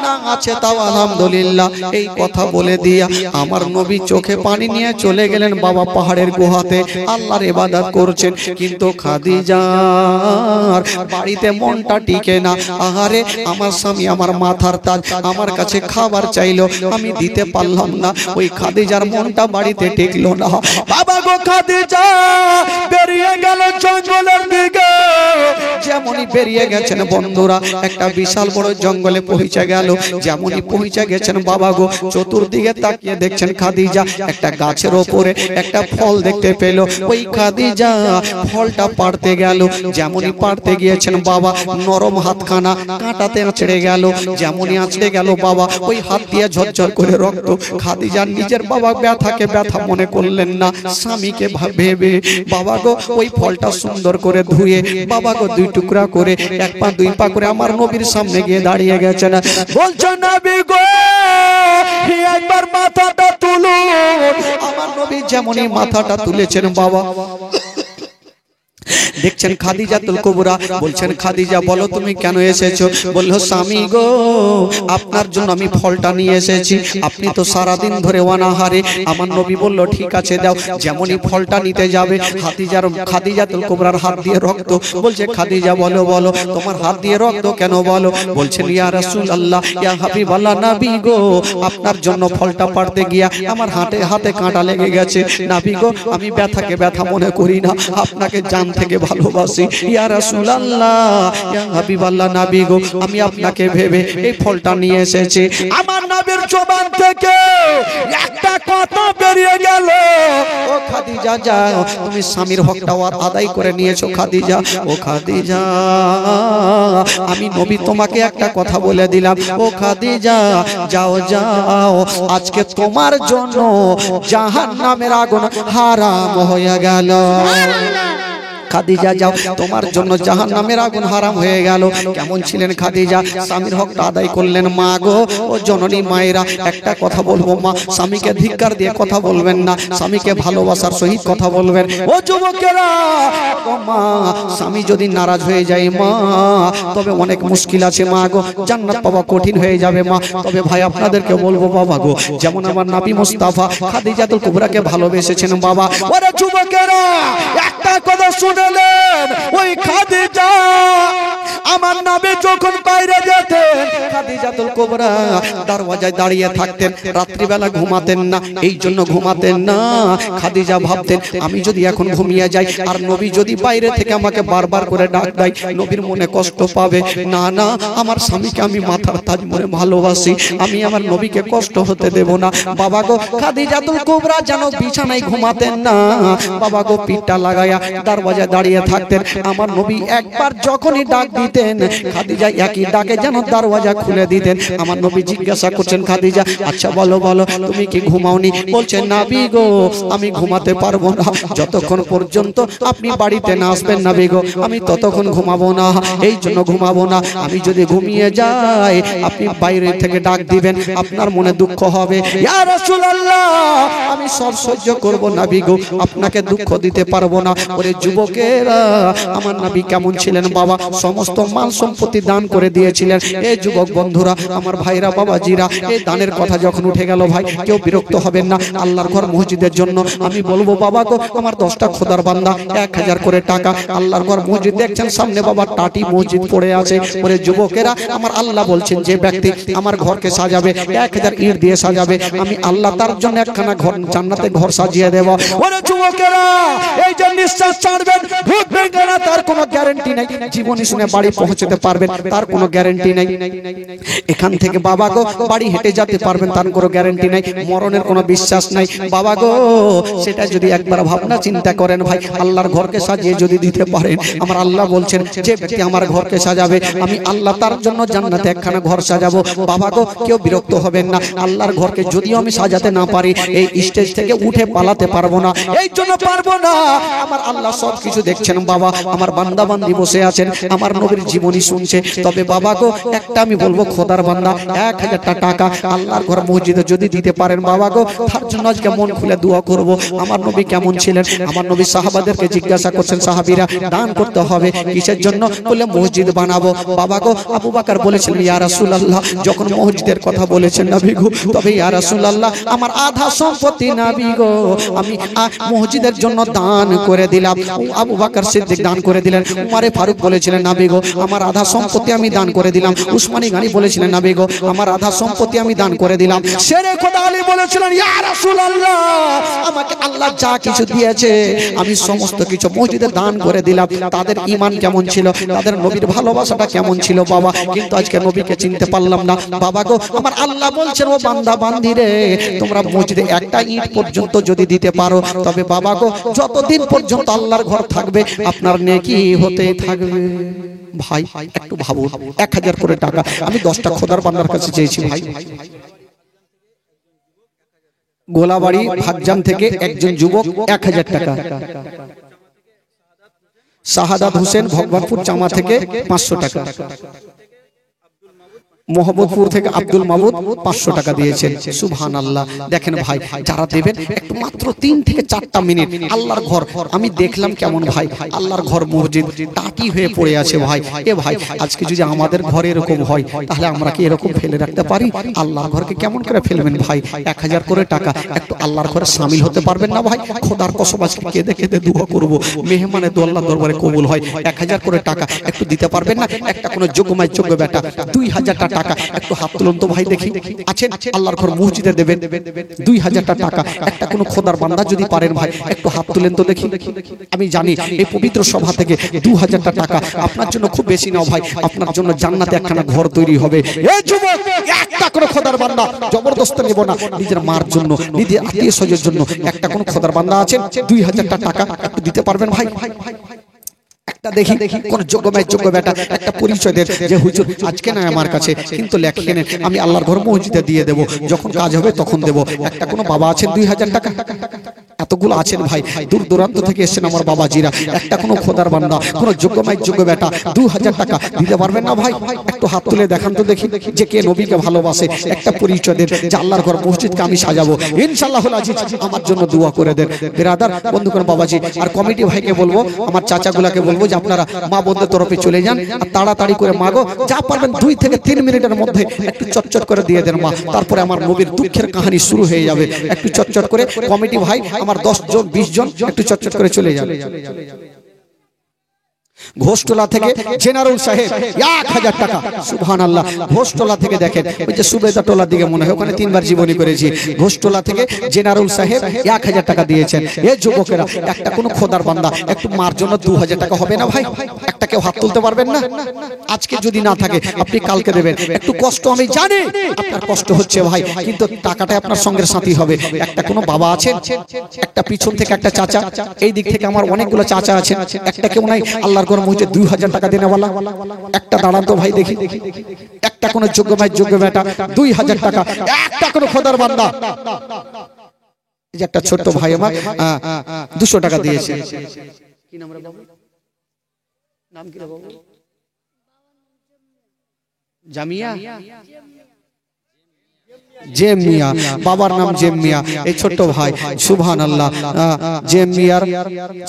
না আছে তাও আলহামদুলিল্লাহ। এই কথা বলে দিয়া আমার নবী চোখে পানি নিয়ে চলে গেলেন বাবা পাহাড়ের গুহাতে আল্লাহর ইবাদত করছেন। কিন্তু খাদিজার বাড়িতে মনটা টিকে না। আহারে আমার স্বামী আমার মাথার তাজ আমার কাছে খাবার চাইলো, আমি দিতে পারলাম না। ওই খাদিজার মনটা বাড়িতে টিকলো না। বাবা গো, খাদিজা বেরিয়ে গেল জঙ্গলের দিকে। যেমনই বেরিয়ে গেছেন বন্ধুরা, একটা বিশাল বড় জঙ্গলে পৌঁছে গেল। যেমনই পৌঁছে গেছেন বাবা গো, চতুর্দিকে তাকিয়ে দেখছেন খাদিজা একটা গাছের ওপরে একটা ফল দেখতে পেল। ওই খাদিজা ফলটা পাড়তে গেল। যেমনই পাড়তে গিয়েছেন বাবা, নরম হাতখানা কাঁটাতে আঁচড়ে গেল। যেমনই আঁচড়ে গেল বাবা, ওই হাত দিয়ে ঝরঝর করে রক্ত। খাদিজা নিজের বাবা ব্যথাকে ব্যথা মনে করলেন না, স্বামীকে ভেবে বাবা গো ওই ফলটা সুন্দর করে ধুয়ে বাবা গো দুই টুকরা করে এক পা দুই পা করে আমার নবীর সামনে গিয়ে দাঁড়িয়ে গেছেন। বলছো নবী গো একবার মাথাটা তুলুন। আমার নবী যেমনই মাথাটা তুলেছেন বাবা, দেখছেন খাদিজাতুল কুবরা। বলছেন, খাদিজা বলো তুমি কেন এসেছো? বললো, স্বামী গো আপনার জন্য আমি ফলটা নিয়ে এসেছি, আপনি তো সারা দিন ধরে অনাহারে। আমার নবী বলল, ঠিক আছে দাও। যেমনই ফলটা নিতে যাবে খাদিজাতুল কুবরার হাত দিয়ে রক্ত। বলছে, খাদিজা বলো বলো তোমার হাত দিয়ে রক্ত কেন বলো? বলছেন, ইয়া রাসূলুল্লাহ ইয়া হাবিবাল্লাহ, নবী গো আপনার জন্য ফলটা পাড়তে গিয়া আমার হাতে কাঁটা লেগে গেছে। নবী গো আমি ব্যথাকে ব্যথা মনে করি না, আপনাকে জান থেকে ভালোবাসি। ইয়া রাসূলুল্লাহ ইয়া হাবিবাল্লাহ, নবী গো আমি আপনাকে ভেবে এই ফলটা নিয়ে এসেছি। আমার নবীর জবান থেকে একটা কথা বেরিয়ে গেল, ও খাদিজা যাও, তুমি স্বামীর হকটা আদায় করে নিয়েছো খাদিজা। ও খাদিজা আমি নবী তোমাকে একটা কথা বলে দিলাম, ও খাদিজা যাও যাও, আজকে তোমার জন্য জাহান্নামের আগুন হারাম হয়ে গেল। খাদিজা যাও, তোমার জন্য জাহান্নামের আগুন হারাম হয়ে গেল। কেমন ছিলেন খাদিজা, স্বামীর হকটা আদায় করলেন। মা গো ও জননী মায়েরা একটা কথা বলবো মা, স্বামীকে ধিক্কার দিয়ে কথা বলবেন না, স্বামীকে ভালোবাসার সহিত কথা বলবেন। ও যুবকেরা ও মা, স্বামী যদি নারাজ হয়ে যায় মা তবে অনেক মুশকিল আছে মা গো, জান্নাত পাওয়া কঠিন হয়ে যাবে মা। তবে ভাই আপনাদেরকে বলবো বাবা গো, যেমন আমার নবী মুস্তাফা খাদিজাতুল কুবরাকে ভালোবেসেছেন বাবা। ওরে যুবকেরা একটা কথা শুনে ওই খাদিজা আমার নবী যখন বাইরে যেতেন খাদিজাতুল কুবরা দরওয়াজায় দাঁড়িয়ে থাকতেন, রাত্রি বেলা ঘুমাতেন না। এই জন্য ঘুমাতেন না, খাদিজা ভাবতেন আমি যদি এখন ঘুমিয়ে যাই আর নবী যদি বাইরে থেকে আমাকে বারবার করে ডাক দেয়, নবীর মনে কষ্ট পাবে। না না, আমার স্বামীকে আমি মাথার তাজ মনে ভালোবাসি, আমি আমার নবীকে কষ্ট হতে দেব না। বাবা গো খাদিজাতুল কুবরা যেন বিছানায় ঘুমাতেন না, বাবা গো পিঠটা লাগায়া দরওয়াজায় দাঁড়িয়ে থাকতেন। আমার নবী একবার যখনই ডাক দিতেন খাদিজা একই ডাকে যেন দরওয়াজা খুলে দিতেন। আমার নবী জিজ্ঞাসা করছেন, খাদিজা আচ্ছা বলো বলো তুমি কি ঘুমাওনি? বলছেন, নবী গো আমি ঘুমাতে পারবো না, যতক্ষণ পর্যন্ত আপনি বাড়িতে না আসবেন নবী গো আমি ততক্ষণ ঘুমাবো না। এই জন্য ঘুমাবো না, আমি যদি ঘুমিয়ে যাই আপনি বাইরে থেকে ডাক দিবেন, আপনার মনে দুঃখ হবে। ইয়া রাসূলুল্লাহ আমি সব সহ্য করব নবী গো, আপনাকে দুঃখ দিতে পারবো না। ওরে যুবকেরা আমার নবী কেমন ছিলেন বাবা, সমস্ত মাল সম্পত্তি দান করে দিয়েছিলেন। এই যুবক বন্ধুরা আমার ভাইরা বাবাজিরা, এই দানের কথা যখন উঠে গেল ভাই কেউ বিরক্ত হবেন না। আল্লাহর ঘর মসজিদের জন্য আমি বলবো বাবা গো আমার 10টা খোদার বান্দা 1000 করে টাকা আল্লাহর ঘর মসজিদ দেখছেন সামনে বাবা টাটি মসজিদ পড়ে আছে। ওরে যুবকেরা আমার আল্লাহ বলছেন যে ব্যক্তি আমার ঘরকে সাজাবে 1000 ইট দিয়ে সাজাবে, আমি আল্লাহ তার জন্য একখানা ঘর জান্নাতে ঘর সাজিয়ে দেব। ওরে যুবকেরা এই যে নিঃশ্বাস ছাড়বেন ঢুকবেন না তার কোনো গ্যারান্টি নাই, জীবনে শুনে বাড়ি পৌঁছতে পারবেন তার কোনো গ্যারান্টি নাই। এখান থেকে বাবা গো বাড়ি হেঁটে যেতে পারবেন তার কোনো গ্যারান্টি নাই, মরণের কোনো বিশ্বাস নাই। বাবা গো সেটা যদি একবার ভাবনা চিন্তা করেন ভাই, আল্লাহর ঘরকে সাজিয়ে যদি দিতে পারেন, আমার আল্লাহ বলছেন যে ব্যক্তি আমার ঘরকে সাজাবে আমি আল্লাহ তার জন্য জান্নাতে একখানা ঘর সাজাবো। বাবা গো কেউ বিরক্ত হবেন না, আল্লাহর ঘরকে যদিও আমি সাজাতে না পারি, এই স্টেজ থেকে উঠে পালাতে পারবো না, এই জন্য পারবো না। আমার আল্লাহ সব কিছু দেখছেন বাবা, আমার বান্দা বান্দি বসে আছেন, আমার নবীর জীবনী শুনছে। তবে বাবা গো একটা আমি বলবো, খোদার বান্দা 1000 টাকা আল্লাহর ঘর মসজিদে যদি দিতে পারেন বাবা গো, তার জন্য আজকে মন খুলে দোয়া করব। আমার নবী কেমন ছিলেন? আমার নবী সাহাবাদেরকে জিজ্ঞাসা করছেন, সাহাবীরা দান করতে হবে কিসের জন্য? বলে মসজিদ বানাবো। বাবা গো আবু বকর বলেছিলেন, ইয়া রাসূলুল্লাহ, যখন মসজিদের কথা বলেছেন নবী গো, তবে ইয়া রাসূলুল্লাহ আমার আধা সম্পত্তি নবী গো আমি মসজিদের জন্য দান করে দিলাম। আবু বকর সিদ্দিক দান করে দিলেন। উমরে ফারুক বলেছিলেন, নবী গো আমার আধা সম্পত্তি আমি দান করে দিলাম। উসমানী গানি বলেছিলেন, নবী গো আমার আধা সম্পত্তি আমি দান করে দিলাম। শেরে খোদা আলী বলেছিলেন, ইয়া রাসূলুল্লাহ আমাকে আল্লাহ যা কিছু দিয়েছে আমি সমস্ত কিছু মসজিদে দান করে দিলাম। তাদের ঈমান কেমন ছিল, তাদের নবীর ভালোবাসাটা কেমন ছিল বাবা, কিন্তু আজকে নবীকে চিনতে পারলাম না। বাবা গো আমার আল্লাহ বলছেন, ও বান্দা বান্দি রে, তোমরা মসজিদে একটা ইট পর্যন্ত যদি দিতে পারো, তবে বাবা গো যতদিন পর্যন্ত আল্লাহর ঘর থাকবে আপনার নেকি হতে থাকবে। ভাই একটু ভাবুন, 1000 করে টাকা আমি 10টা খোদার বান্দার কাছে চেয়েছি ভাই। গোলাবাড়ি ভাগজাম থেকে একজন যুবক 1000 টাকা, শাহাদাত হোসেন ভগবানপুর জামা থেকে 500 টাকা, মোহাম্মদপুর থেকে আব্দুল মামুদ 500 টাকা দিয়েছেন। সুবহানাল্লাহ। দেখেন ভাই যারা দেবেন একটু মাত্র 3 থেকে 4টা মিনিট, আল্লাহর ঘর আমি দেখলাম কেমন ভাই, আল্লাহর ঘর মসজিদ টাটি হয়ে পড়ে আছে ভাই। এ ভাই আজকে যদি আমাদের ঘরে এরকম হয়, তাহলে আমরা কি এরকম ফেলে রাখতে পারি? আল্লাহর ঘরকে কেমন করে ফেলবেন ভাই? 1000 করে টাকা একটু আল্লাহর ঘরে শামিল হতে পারবেন না ভাই? খোদার কসম আজকে কেঁদে কেঁদে দোয়া করব, মেহমানে তো আল্লাহর দরবারে কবুল হয়। 1000 করে টাকা একটু দিতে পারবেন না? একটা কোনো যোগ্যময় যোগ্য বেটা 2000 টাকা একটু হাত তুলুন তো ভাই দেখি, আছেন আল্লাহর ঘর মসজিদে দেবেন 2000 টাকা, একটা কোনো খোদার বান্দা যদি পারেন ভাই একটু হাত তুলেন তো দেখি। আমি জানি এই পবিত্র সভা থেকে 2000 টাকা আপনার জন্য খুব বেশি নাও ভাই, আপনার জন্য জান্নাতে একখানা ঘর তৈরি হবে। এই যুবক একটা কোনো খোদার বান্দা, জবরদস্ত নেব না, নিজের মার জন্য নিজের আত্মীয় স্বজনের জন্য একটা কোনো খোদার বান্দা আছেন 2000 টাকা একটু দিতে পারবেন ভাই? একটা দেখি কোন যোগ্যময় যোগ্য বেটা একটা পরিচয় দেন যে হুজুর আজকে না আমার কাছে, কিন্তু লেখেন আমি আল্লাহর ঘর মসজিদে দিয়ে দেব, যখন কাজ হবে তখন দেব। একটা কোনো বাবা আছেন 2000 টাকা? এতগুলো আছেন ভাই, দূর দূরান্ত থেকে এসেছেন আমার বাবাজিরা, একটা কোনো খোদার বান্দা কোনো যোগ্যময় যোগ্য বেটা 2000 টাকা দিতে পারবেন না ভাই? একটু হাত তুলে দেখান তো দেখি যে কে নবীকে ভালোবাসে, একটা পরিচয় দেন যে আল্লাহর ঘর মসজিদকে আমি সাজাবো, ইনশাআল্লাহুল আজিজ আমার জন্য দোয়া করে দেন। বিরাদার বন্ধুগণ বাবাজি আর কমিটি ভাইকে বলবো, আমার চাচাগুলাকে বলবো যে আপনারা মা বোনদের তরফে চলে যান আর তাড়াতাড়ি করে মাগো যা পারবেন 2 থেকে 3 মিনিটের মধ্যে একটু চটচট করে দিয়ে দেন মা, তারপরে আমার নবীর দুঃখের কাহিনী শুরু হয়ে যাবে। একটু চটচট করে কমিটি ভাই আমার 10 জন 20 জন একটু চটচট করে চলে যান। ঘোষটোলা থেকে জেনারেল সাহেব 1000 টাকা, সুবহানাল্লাহ। ঘোষটোলা থেকে দেখেন ওই যে সুবেদা টোলার দিকে মনে হয় ওখানে 3 বার জীবনী করেছি। ঘোষটোলা থেকে জেনারেল সাহেব 1000 টাকা দিয়েছেন। এই যুবকেরা একটা কোনো খোদার বান্দা একটু মার জন্য 2000 টাকা হবে না ভাই? একটা কেউ হাত তুলতে পারবেন না? আজকে যদি না থাকে আপনি কালকে দেবেন। একটু কষ্ট আমি জানি আপনার কষ্ট হচ্ছে ভাই, কিন্তু টাকাটা আপনার সঙ্গের সাথী হবে। একটা কোনো বাবা আছেন, একটা পিছন থেকে একটা চাচা, এই দিক থেকে আমার অনেকগুলো চাচা আছেন, একটা কেউ নাই আল্লাহর ঘর মসজিদ 2000 টাকা দেনেওয়ালা, একটা দাঁড়ান তো ভাই দেখি। একটা কোনো যোগ্যময় যোগ্য বেটা 2000 টাকা, একটা কোনো খোদার বান্দা, এই যে একটা ছোট্ট ভাই আমার 200 টাকা দিয়েছে। কি নাম রে বাবু? নাম কি রে বাবু? জামিয়া জেম মিয়া, বাবার নাম জেম মিয়া। এই ছোট্ট ভাই সুবহানাল্লাহ জেম মিয়ার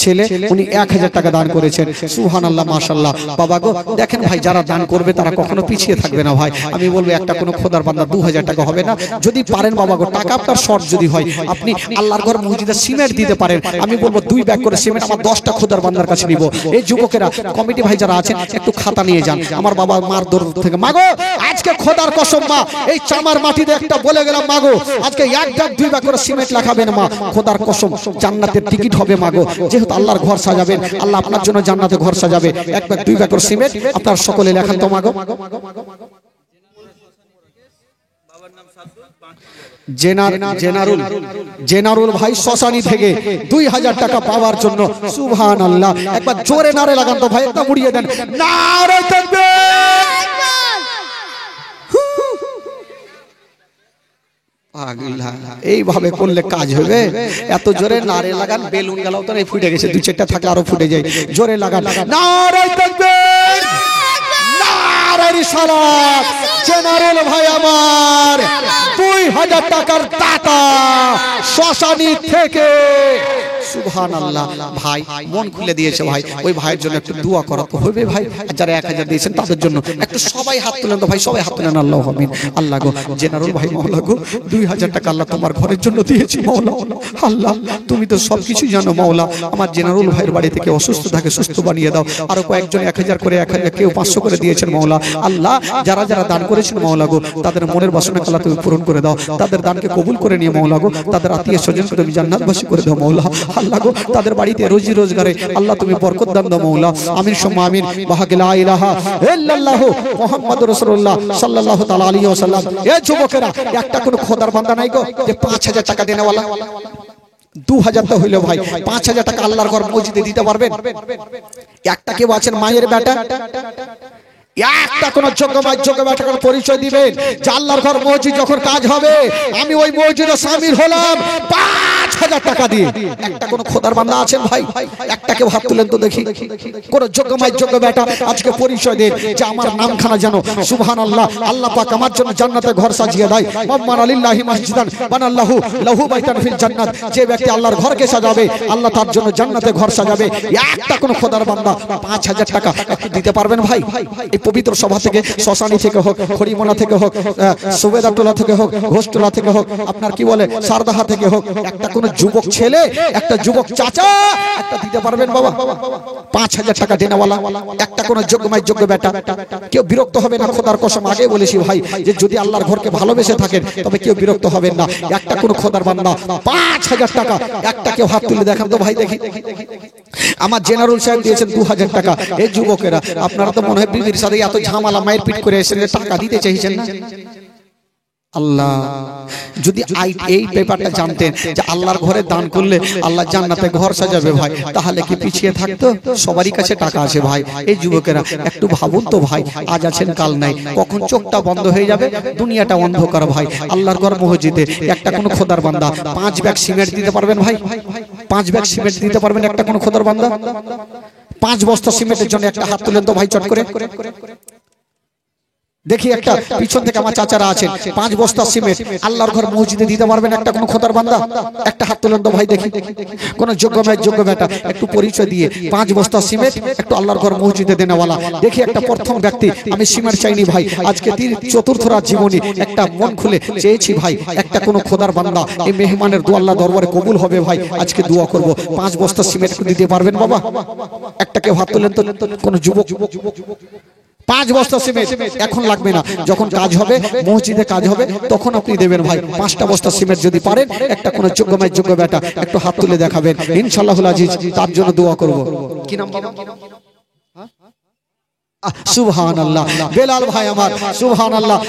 ছেলে, উনি 1000 টাকা দান করেছেন। সুবহানাল্লাহ মাশাআল্লাহ। বাবা গো দেখেন ভাই যারা দান করবে তারা কখনো পিছিয়ে থাকবে না ভাই। আমি বলবো একটা কোনো খোদার বান্দা 2000 টাকা হবে না? যদি পারেন বাবা গো, টাকা আপনার শর্ট যদি হয় আপনি আল্লাহর ঘর মসজিদে সিমেন্ট দিতে পারেন, আমি বলবো 2 ব্যাগ করে সিমেন্ট আমার 10টা খোদার বান্দার কাছে নিব। এই যুবকেরা কমিটি ভাই যারা আছেন একটু খাতা নিয়ে যান। আমার বাবা মার দরদ থেকে মাগো আজকে খোদার কসম মা এই চামার মাটিতে একটা বলে গেলাম মাগো আজকে 1 ব্যাগ 2 ব্যাগ করে সিমেন্ট লাগাবেন মা, খোদার কসম জান্নাতের টিকিট হবে মাগো। যেহেতু আল্লাহর ঘর সাজাবেন, আল্লাহ আপনার জন্য জান্নাতে ঘর সাজাবে, 1 ব্যাগ 2 ব্যাগ করে সিমেন্ট আপনার সকলে লেখান তো মাগো। জেনারুল ভাই শ্মশানি থেকে 2000 টাকা পাওয়ার জন্য সুবহানাল্লাহ একবার জোরে নারে লাগান তো ভাই, একটা মুড়িয়ে দেন নারে তাকবীর। এইভাবে করলে কাজ হবে? এত জোরে নারে লাগান, বেলুন গেল তো ফুটে গেছে, 2-4টা থাকলে আরো ফুটে যায়। জোরে লাগান নারে তাকবীর, নারে রিসালাত। জেনারেল ভাই আমার 2000 টাকার দাতা শ্মশানি থেকে, সুবহানাল্লাহ। ভাই মন খুলে দিয়েছে ভাই, ওই ভাইয়ের জন্য একটু দোয়া করাতে হবে ভাই। যারা 1000 দিয়েছেন তাদের জন্য একটু সবাই হাত তুলেন তো ভাই, সবাই হাত তুলেন। আল্লাহ আমিন। আল্লাহ গো জেনারেল ভাই, মাওলা গো 2000 টাকা আল্লাহ তোমার ঘরের জন্য দিয়েছি মাওলা। আল্লাহ তুমি তো সবকিছু জানো মাওলা। আমার জেনারেল ভাইয়ের বাড়ি থেকে অসুস্থ থাকে, সুস্থ বানিয়ে দাও। আরো কয়েকজন 1000 করে, 1000 কেউ 500 করে দিয়েছেন মাওলা। আল্লাহ যারা যারা দান করেছেন মাওলা গো, তাদের মনের বাসনা আল্লাহ তুমি পূরণ করে দাও। তাদের দানকে কবুল করে নিয়ে মাওলা গো, তাদের আত্মীয় স্বজনকে তুমি জান্নাতবাসী করে দাও মাওলা। আল্লাহ গো তাদের বাড়িতে রোজি রোজগারে আল্লাহ তুমি বরকত দান দাও মাওলা। আমিন সুম্মা আমিন। বাহাকে লা ইলাহা ইল্লাল্লাহ মুহাম্মাদুর রাসূলুল্লাহ সাল্লাল্লাহু তাআলা আলাইহি ওয়াসাল্লাম। এ যুবকেরা, একটা কোন খোদার বান্দা নাই গো যে 5000 টাকা দেনেওয়ালা? 2000 তো হইলো ভাই, 5000 টাকা আল্লাহর ঘর মসজিদে দিতে পারবেন? একটা কেউ আছেন মায়ের বেটা, একটা কোন যোগ্য বেটার পরিচয় দিবেন যে আল্লাহর ঘর মসজিদ যখন কাজ হবে আমি ওই মসজিদে শামিল হলাম 5000 টাকা দিয়ে? একটা কোন খোদার বান্দা আছেন ভাই? একটা কেউ হাত তুলেন তো দেখি। কোন যোগ্য বেটা আজকে পরিচয় দেন যে আমার নামখানা জানো সুবহানাল্লাহ, আল্লাহ পাক আমার জন্য জান্নাতে ঘর সাজিয়ে দেয়। মাম্মান আলিল্লাহি মসজিদান বানাল্লাহু লাহু বাইতান ফিল জান্নাত। যে ব্যক্তি আল্লাহর ঘরকে সাজাবে আল্লাহ তার জন্য জান্নাতে ঘর সাজাবে। একটা কোন খোদার বান্দা 5000 টাকা একটু দিতে পারবেন ভাই? এই পবিত্র সভা থেকে, শ্মশানি থেকে হোক, হরিমোনা থেকে হোক, সুবেদারটোলা থেকে হোক, ঘোষটোলা থেকে হোক, আপনার কি বলে সারদাহা থেকে হোক, একটা কোন যুবক ছেলে, একটা যুবক চাচা একটা দিতে পারবেন বাবা? 5000 টাকা দেনেওয়ালা একটা কোন যোগ্য বেটা। কেউ বিরক্ত হবে না, খোদার কসম আগে বলেছি ভাই যে যদি আল্লাহর ঘরকে ভালোবেসে থাকেন তবে কেউ বিরক্ত হবেন না। একটা কোন খোদার বান্দা 5000 টাকা, একটা কেউ হাত তুলে দেখান তো ভাই দেখি। আমার জেনারেল সাহেব দিয়েছেন 2000 টাকা। এই যুবকেরা আপনারা তো মনে হয় বিবির সাথে এত ঝামেলা মায়ের পিট করে এসে টাকা দিতে চাইছেন না? আল্লাহ যদি এই ব্যাপারটা জানতেন যে আল্লাহর ঘরে দান করলে আল্লাহ জান্নাতে ঘর সাজাবে ভাই, তাহলে কি পিছিয়ে থাকতো? সবারই কাছে টাকা আছে ভাই। এই যুবকেরা একটু ভাবুন তো ভাই, আজ আছেন কাল নাই, কখন চোখটা বন্ধ হয়ে যাবে, দুনিয়াটা অন্ধকার ভাই। আল্লাহর ঘর মসজিদে একটা কোন খোদার বান্দা 5 ব্যাগ সিমেন্ট দিতে পারবেন ভাই? 5 ব্যাগ সিমেন্ট দিতে পারবেন একটা কোন খোদার বান্দা? 5 বস্তা সিমেন্টের জন্য একটা হাত তুলেন তো ভাই চট করে দেখি। একটা পিছন থেকে আমার চাচারা আছেন, 5 বস্তা সিমেন্ট আল্লাহর ঘর মসজিদে দিতে পারবেন একটা কোন খোদার বান্দা? একটা হাত তুলেন তো ভাই দেখি। কোন যোগ্য বেটা একটু পরিচয় দিয়ে 5 বস্তা সিমেন্ট একটু আল্লাহর ঘর মসজিদে দেনেওয়ালা দেখি। একটা প্রথম ব্যক্তি, আমি সিমেন্ট চাইনি ভাই, আজকে 4th রাত জীবনী একটা মন খুলে চেয়েছি ভাই, একটা কোন খোদার বান্দা এই মেহমানের দোয়া আল্লাহ দরবারে কবুল হবে ভাই, আজকে দোয়া করব। 5 বস্তা সিমেন্ট দিতে পারবেন বাবা? একটা কেউ হাত তুলেন তো। কোন যুবক 5 বস্তা সিমেন্ট এখন লাগবে না, যখন কাজ হবে মসজিদে কাজ হবে তখন আপনি দেবেন ভাই। 5টা বস্তা সিমেন্ট যদি পারেন একটা কোন যোগ্য বেটা একটু হাত তুলে দেখাবেন, ইনশাআল্লাহুল আজিজ তার জন্য দোয়া করব। কি নাম বাবা? সুবহানাল্লাহ। বেলাল ভাই আমার সুবহানাল্লাহ।